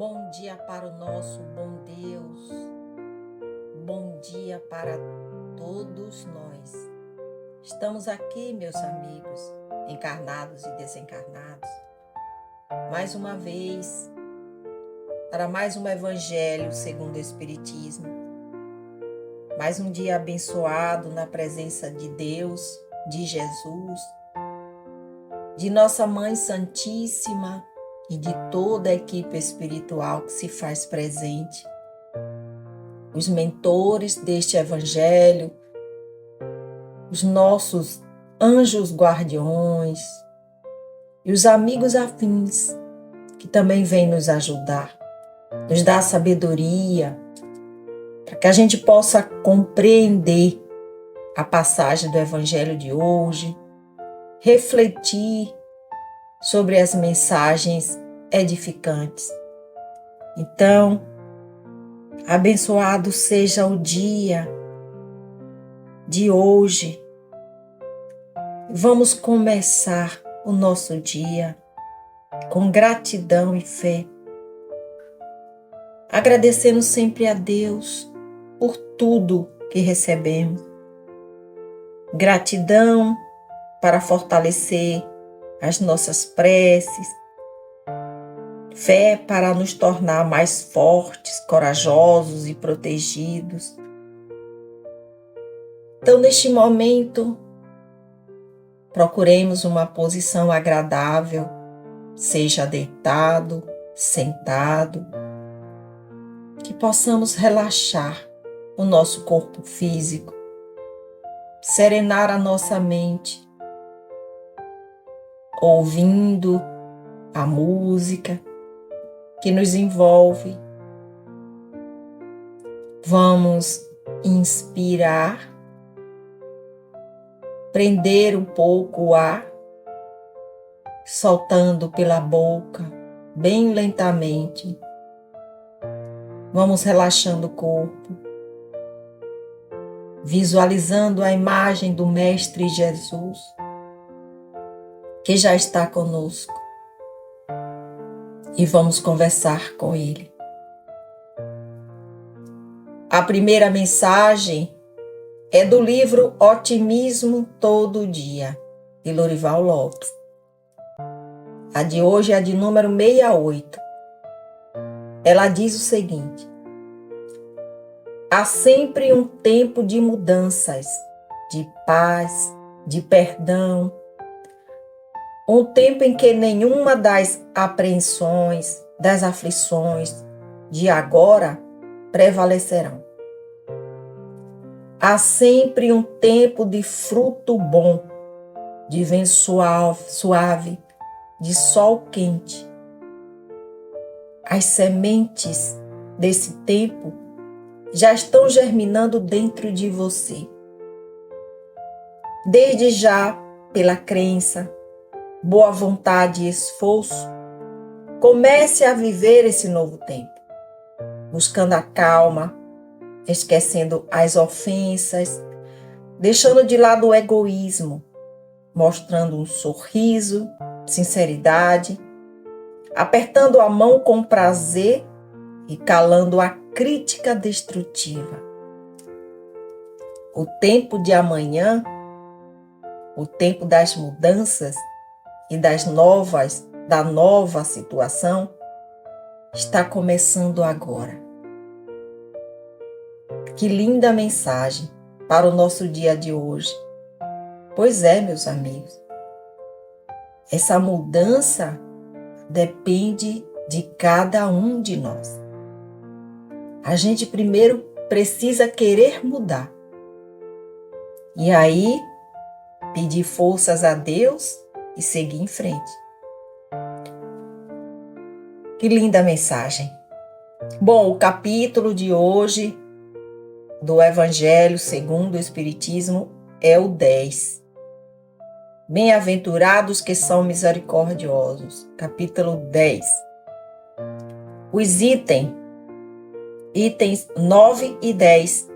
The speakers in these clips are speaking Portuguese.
Bom dia para o nosso bom Deus, bom dia para todos nós. Estamos aqui, meus amigos, encarnados e desencarnados, mais uma vez, para mais um Evangelho segundo o Espiritismo, mais um dia abençoado na presença de Deus, de Jesus, de Nossa Mãe Santíssima, e de toda a equipe espiritual que se faz presente, os mentores deste Evangelho, os nossos anjos guardiões e os amigos afins que também vêm nos ajudar, nos dar sabedoria, para que a gente possa compreender a passagem do Evangelho de hoje, refletir sobre as mensagens edificantes. Então, abençoado seja o dia de hoje. Vamos começar o nosso dia com gratidão e fé, agradecendo sempre a Deus por tudo que recebemos. Gratidão para fortalecer as nossas preces, fé para nos tornar mais fortes, corajosos e protegidos. Então, neste momento, procuremos uma posição agradável, seja deitado, sentado, que possamos relaxar o nosso corpo físico, serenar a nossa mente, ouvindo a música que nos envolve. Vamos inspirar, prender um pouco o ar, soltando pela boca, bem lentamente. Vamos relaxando o corpo, visualizando a imagem do Mestre Jesus, que já está conosco, e vamos conversar com Ele. A primeira mensagem é do livro Otimismo Todo Dia, de Lorival Lopes. A de hoje é a de número 68. Ela diz o seguinte: há sempre um tempo de mudanças, de paz, de perdão, um tempo em que nenhuma das apreensões, das aflições de agora prevalecerão. Há sempre um tempo de fruto bom, de vento suave, de sol quente. As sementes desse tempo já estão germinando dentro de você. Desde já, pela crença, boa vontade e esforço, comece a viver esse novo tempo, buscando a calma, esquecendo as ofensas, deixando de lado o egoísmo, mostrando um sorriso, sinceridade, apertando a mão com prazer e calando a crítica destrutiva. O tempo de amanhã, o tempo das mudanças e da nova situação, está começando agora. Que linda mensagem para o nosso dia de hoje. Pois é, meus amigos, essa mudança depende de cada um de nós. A gente primeiro precisa querer mudar. E aí, pedir forças a Deus e seguir em frente. Que linda mensagem. Bom, o capítulo de hoje do Evangelho segundo o Espiritismo é o 10. Bem-aventurados que são misericordiosos. Capítulo 10. Os itens 9 e 10.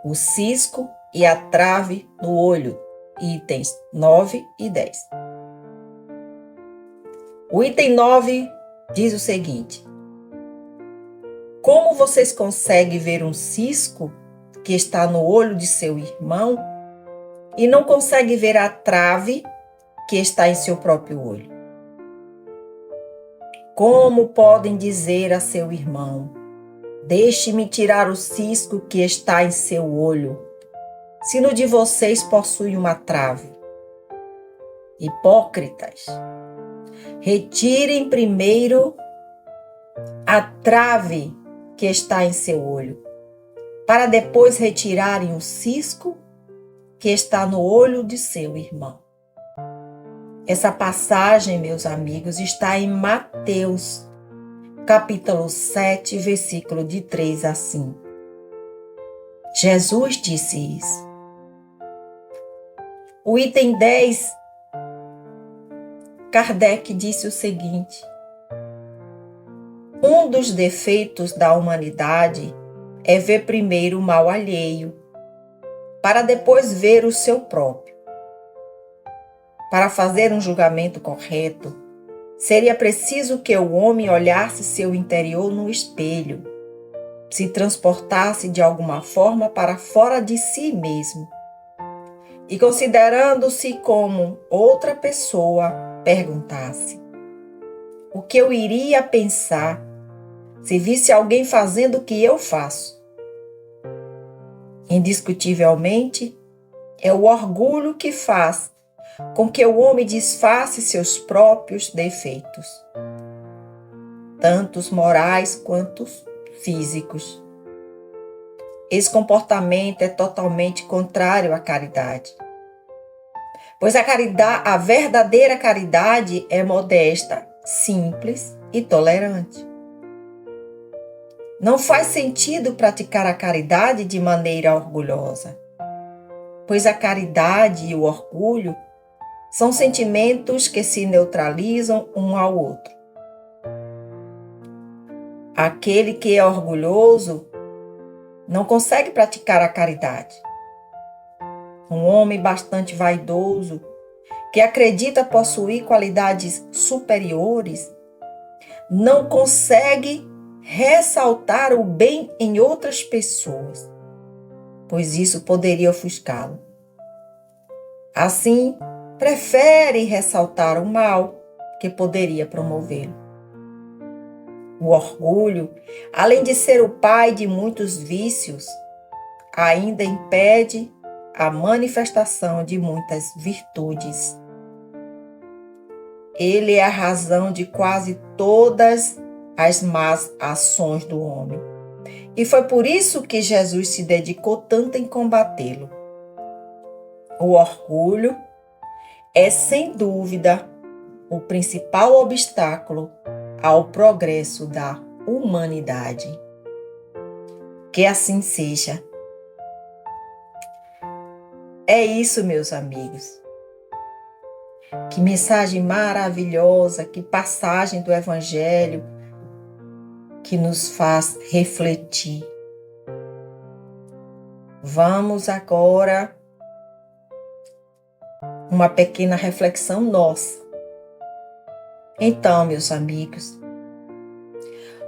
O cisco e a trave no olho. Itens 9 e 10. O item 9 diz o seguinte: como vocês conseguem ver um cisco que está no olho de seu irmão e não conseguem ver a trave que está em seu próprio olho? Como podem dizer a seu irmão: deixe-me tirar o cisco que está em seu olho, se no de vocês possui uma trave? Hipócritas, retirem primeiro a trave que está em seu olho, para depois retirarem o cisco que está no olho de seu irmão. Essa passagem, meus amigos, está em Mateus, capítulo 7, versículo de 3 a 5. Jesus disse isso. O item 10, Kardec disse o seguinte: um dos defeitos da humanidade é ver primeiro o mal alheio, para depois ver o seu próprio. Para fazer um julgamento correto, seria preciso que o homem olhasse seu interior no espelho, se transportasse de alguma forma para fora de si mesmo e, considerando-se como outra pessoa, perguntasse: o que eu iria pensar se visse alguém fazendo o que eu faço? Indiscutivelmente, é o orgulho que faz com que o homem disfarce seus próprios defeitos, tanto os morais quanto os físicos. Esse comportamento é totalmente contrário à caridade, pois a verdadeira caridade é modesta, simples e tolerante. Não faz sentido praticar a caridade de maneira orgulhosa, pois a caridade e o orgulho são sentimentos que se neutralizam um ao outro. Aquele que é orgulhoso não consegue praticar a caridade. Um homem bastante vaidoso, que acredita possuir qualidades superiores, não consegue ressaltar o bem em outras pessoas, pois isso poderia ofuscá-lo. Assim, prefere ressaltar o mal que poderia promovê-lo. O orgulho, além de ser o pai de muitos vícios, ainda impede a manifestação de muitas virtudes. Ele é a razão de quase todas as más ações do homem. E foi por isso que Jesus se dedicou tanto em combatê-lo. O orgulho é, sem dúvida, o principal obstáculo ao progresso da humanidade. Que assim seja. É isso, meus amigos. Que mensagem maravilhosa, que passagem do Evangelho que nos faz refletir. Vamos agora uma pequena reflexão nossa. Então, meus amigos,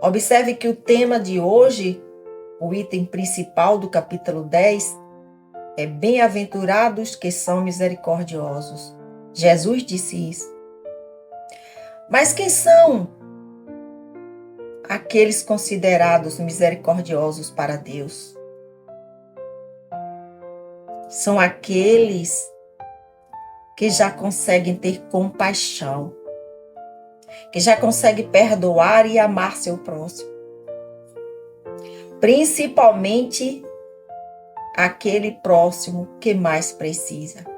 observe que o tema de hoje, o item principal do capítulo 10, é bem-aventurados que são misericordiosos. Jesus disse isso. Mas quem são aqueles considerados misericordiosos para Deus? São aqueles que já conseguem ter compaixão, que já conseguem perdoar e amar seu próximo. Principalmente aquele próximo que mais precisa.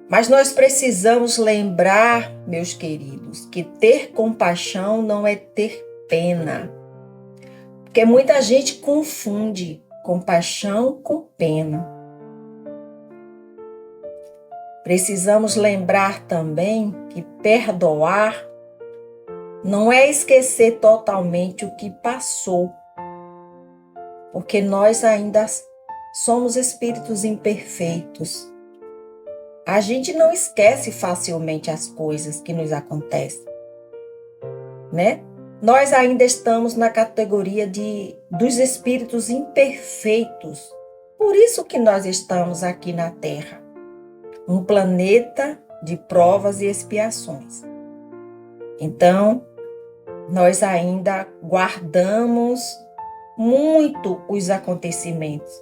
Mas nós precisamos lembrar, meus queridos, que ter compaixão não é ter pena. Porque muita gente confunde compaixão com pena. Precisamos lembrar também que perdoar não é esquecer totalmente o que passou, porque nós ainda somos espíritos imperfeitos A gente não esquece facilmente as coisas que nos acontecem, né? Nós ainda estamos na categoria dos espíritos imperfeitos. Por isso que nós estamos aqui na Terra, um planeta de provas e expiações. Então, nós ainda guardamos muito os acontecimentos.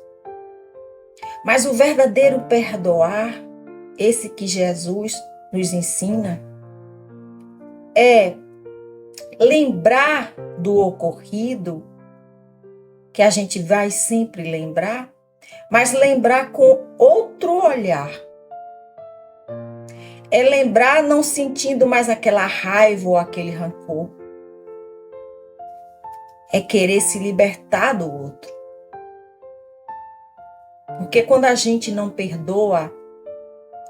Mas o verdadeiro perdoar, esse que Jesus nos ensina, é lembrar do ocorrido, que a gente vai sempre lembrar, mas lembrar com outro olhar. É lembrar não sentindo mais aquela raiva ou aquele rancor. É querer se libertar do outro. Porque quando a gente não perdoa,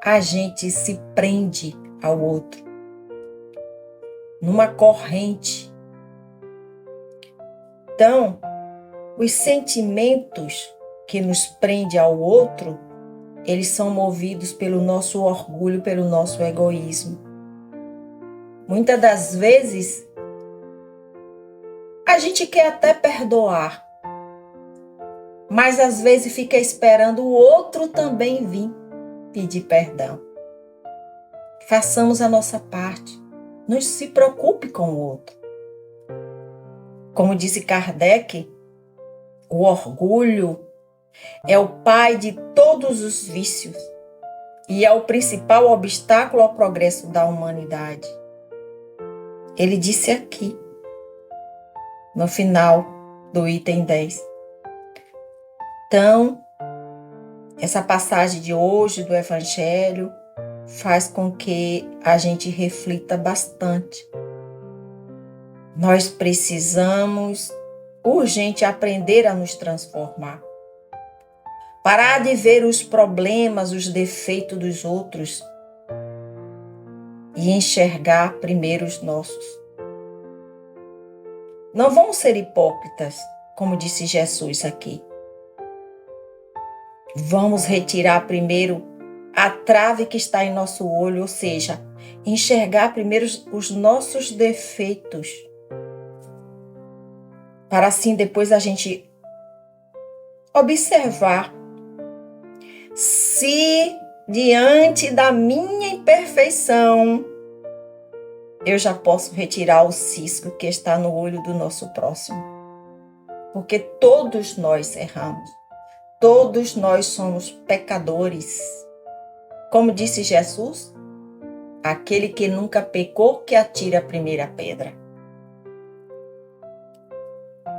a gente se prende ao outro, numa corrente. Então, os sentimentos que nos prendem ao outro, eles são movidos pelo nosso orgulho, pelo nosso egoísmo. Muitas das vezes, a gente quer até perdoar, mas às vezes fica esperando o outro também vir pedir perdão. Façamos a nossa parte. Não se preocupe com o outro. Como disse Kardec, o orgulho é o pai de todos os vícios e é o principal obstáculo ao progresso da humanidade. Ele disse aqui, no final do item 10. Então, essa passagem de hoje do Evangelho faz com que a gente reflita bastante. Nós precisamos urgente aprender a nos transformar. Parar de ver os problemas, os defeitos dos outros e enxergar primeiro os nossos. Não vamos ser hipócritas, como disse Jesus aqui. Vamos retirar primeiro a trave que está em nosso olho, ou seja, enxergar primeiro os nossos defeitos, para assim depois a gente observar se diante da minha imperfeição eu já posso retirar o cisco que está no olho do nosso próximo. Porque todos nós erramos. Todos nós somos pecadores. Como disse Jesus, aquele que nunca pecou, que atire a primeira pedra.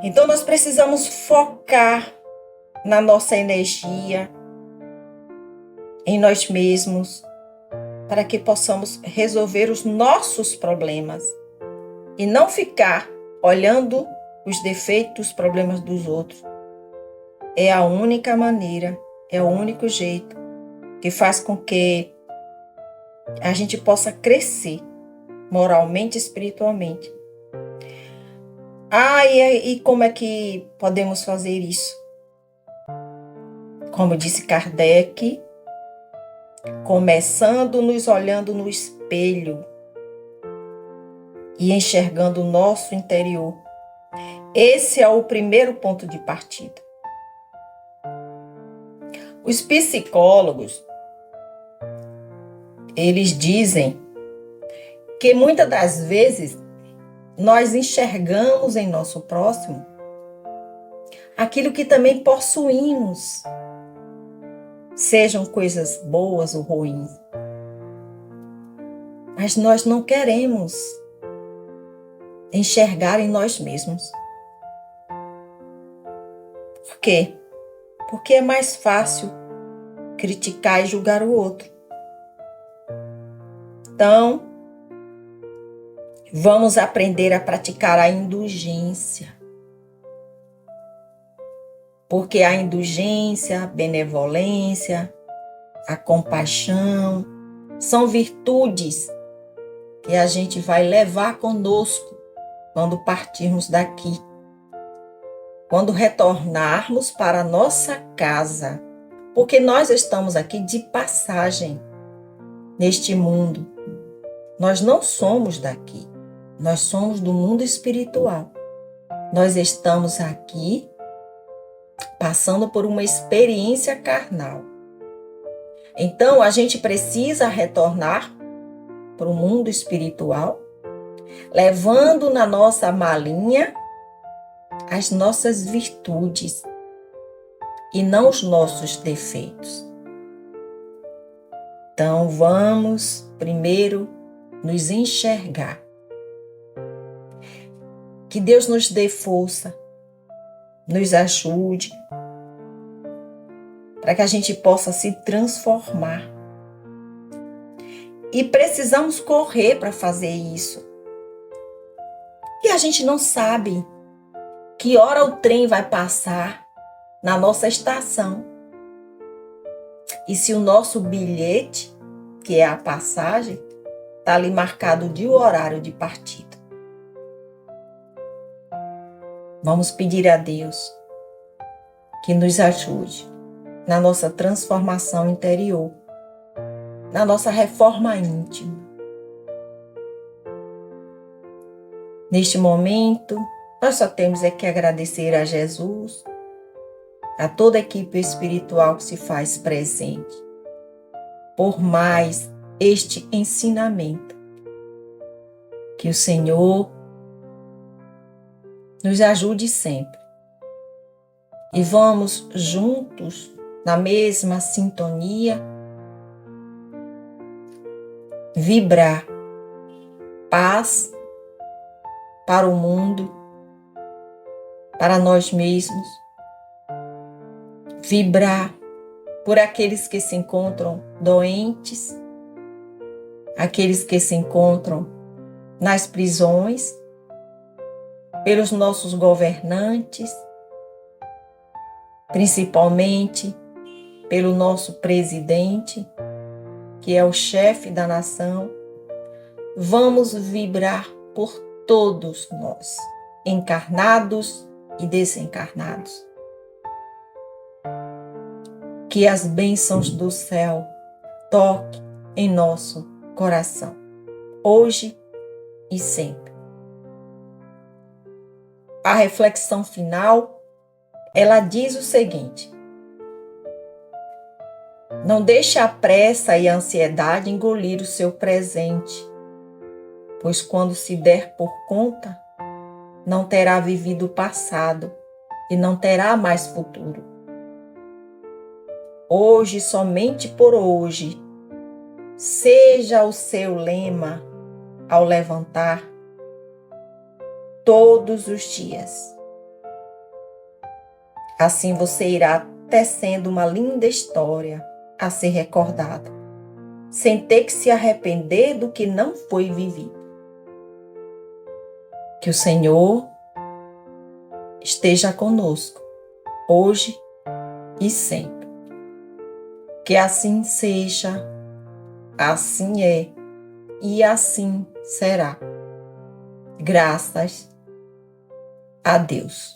Então nós precisamos focar na nossa energia, em nós mesmos, para que possamos resolver os nossos problemas e não ficar olhando os defeitos, os problemas dos outros. É a única maneira, é o único jeito que faz com que a gente possa crescer moralmente e espiritualmente. E como é que podemos fazer isso? Como disse Kardec, começando nos olhando no espelho e enxergando o nosso interior. Esse é o primeiro ponto de partida. Os psicólogos, eles dizem que muitas das vezes nós enxergamos em nosso próximo aquilo que também possuímos, sejam coisas boas ou ruins. Mas nós não queremos enxergar em nós mesmos. Por quê? Porque é mais fácil criticar e julgar o outro. Então, vamos aprender a praticar a indulgência. Porque a indulgência, a benevolência, a compaixão são virtudes que a gente vai levar conosco quando partirmos daqui. Quando retornarmos para a nossa casa, porque nós estamos aqui de passagem. neste mundo. Nós não somos daqui, nós somos do mundo espiritual. Nós estamos aqui passando por uma experiência carnal. Então, a gente precisa retornar para o mundo espiritual, levando na nossa malinha as nossas virtudes e não os nossos defeitos. Então, vamos primeiro nos enxergar. Que Deus nos dê força, nos ajude, para que a gente possa se transformar. E precisamos correr para fazer isso. E a gente não sabe que hora o trem vai passar na nossa estação. E se o nosso bilhete, que é a passagem, está ali marcado de horário de partida. Vamos pedir a Deus que nos ajude na nossa transformação interior, na nossa reforma íntima. Neste momento, nós só temos que agradecer a Jesus, a toda a equipe espiritual que se faz presente, por mais este ensinamento. Que o Senhor nos ajude sempre. E vamos juntos, na mesma sintonia, vibrar paz para o mundo, para nós mesmos, vibrar por aqueles que se encontram doentes, aqueles que se encontram nas prisões, pelos nossos governantes, principalmente pelo nosso presidente, que é o chefe da nação. Vamos vibrar por todos nós, encarnados e desencarnados. Que as bênçãos do céu toquem em nosso coração, hoje e sempre. A reflexão final, ela diz o seguinte: não deixe a pressa e a ansiedade engolir o seu presente, pois quando se der por conta, não terá vivido o passado e não terá mais futuro. Hoje, somente por hoje, seja o seu lema ao levantar todos os dias. Assim você irá tecendo uma linda história a ser recordada, sem ter que se arrepender do que não foi vivido. Que o Senhor esteja conosco, hoje e sempre. Que assim seja, assim é e assim será. Graças a Deus.